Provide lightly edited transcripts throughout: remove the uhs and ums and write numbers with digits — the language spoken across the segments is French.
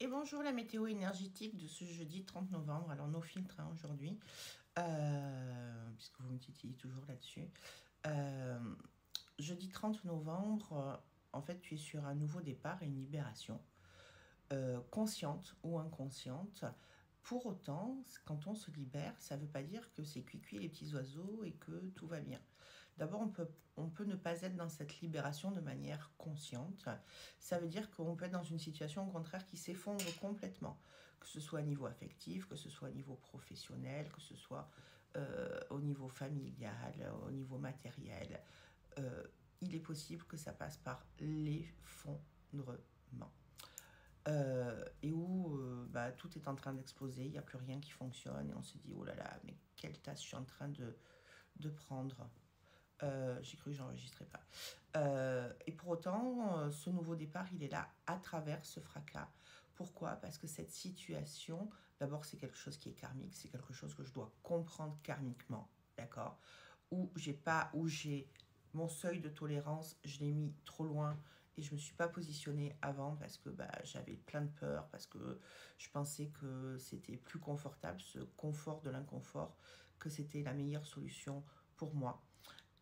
Et bonjour, la météo énergétique de ce jeudi 30 novembre. Alors, nos filtres aujourd'hui, puisque vous me titillez toujours là-dessus. Euh, Jeudi 30 novembre, en fait, tu es sur un nouveau départ et une libération, consciente ou inconsciente. Pour autant, quand on se libère, ça ne veut pas dire que c'est cuit les petits oiseaux et que tout va bien. D'abord, on peut ne pas être dans cette libération de manière consciente. Ça veut dire qu'on peut être dans une situation au contraire qui s'effondre complètement, que ce soit au niveau affectif, que ce soit au niveau professionnel, que ce soit au niveau familial, au niveau matériel. Euh, il est possible que ça passe par l'effondrement. Et où tout est en train d'exploser, il n'y a plus rien qui fonctionne et on se dit oh là là, mais quelle tasse je suis en train de prendre. J'ai cru que j'enregistrais pas. Et pour autant, ce nouveau départ, il est là à travers ce fracas. Pourquoi? Parce que cette situation, d'abord, c'est quelque chose qui est karmique, c'est quelque chose que je dois comprendre karmiquement, d'accord? Où j'ai mon seuil de tolérance, je l'ai mis trop loin et je me suis pas positionnée avant parce que j'avais plein de peur, parce que je pensais que c'était plus confortable, ce confort de l'inconfort, que c'était la meilleure solution pour moi.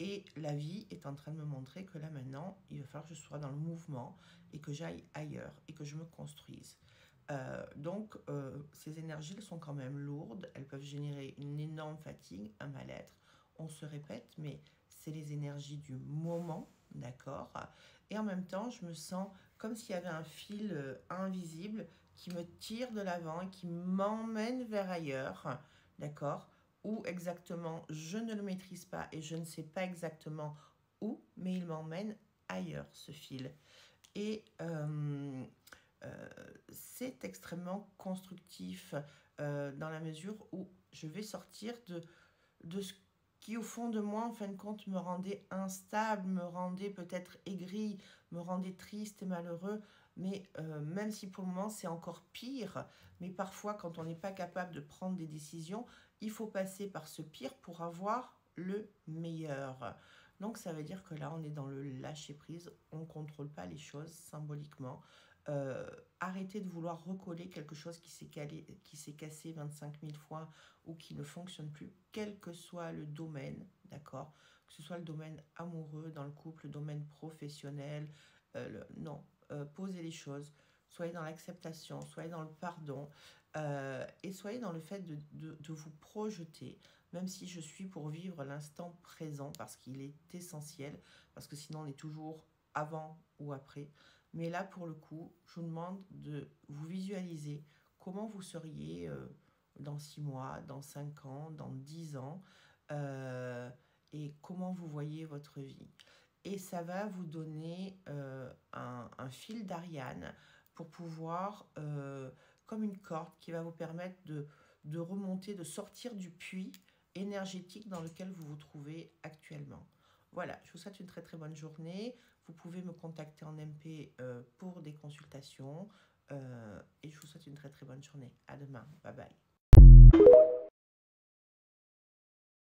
Et la vie est en train de me montrer que là maintenant, il va falloir que je sois dans le mouvement et que j'aille ailleurs et que je me construise. Ces énergies, elles sont quand même lourdes, elles peuvent générer une énorme fatigue, un mal-être. On se répète, mais c'est les énergies du moment, d'accord? Et en même temps, je me sens comme s'il y avait un fil invisible qui me tire de l'avant et qui m'emmène vers ailleurs, d'accord? Où exactement, je ne le maîtrise pas et je ne sais pas exactement où, mais il m'emmène ailleurs, ce fil. Et euh, c'est extrêmement constructif dans la mesure où je vais sortir de ce qui, au fond de moi, en fin de compte, me rendait instable, me rendait peut-être aigri, me rendait triste et malheureux. Mais même si pour le moment c'est encore pire, mais parfois quand on n'est pas capable de prendre des décisions, il faut passer par ce pire pour avoir le meilleur. Donc ça veut dire que là on est dans le lâcher prise, on ne contrôle pas les choses symboliquement. Arrêtez de vouloir recoller quelque chose qui s'est cassé 25 000 fois ou qui ne fonctionne plus, quel que soit le domaine, d'accord? Que ce soit le domaine amoureux, dans le couple, le domaine professionnel, non, posez les choses, soyez dans l'acceptation, soyez dans le pardon et soyez dans le fait de vous projeter, même si je suis pour vivre l'instant présent parce qu'il est essentiel, parce que sinon on est toujours avant ou après. Mais là, pour le coup, je vous demande de vous visualiser comment vous seriez dans 6 mois, dans 5 ans, dans 10 ans, euh, et comment vous voyez votre vie. Et ça va vous donner un fil d'Ariane pour pouvoir, comme une corde qui va vous permettre de remonter, de sortir du puits énergétique dans lequel vous vous trouvez actuellement. Voilà, je vous souhaite une très très bonne journée. Vous pouvez me contacter en MP pour des consultations et je vous souhaite une très très bonne journée. À demain. Bye bye.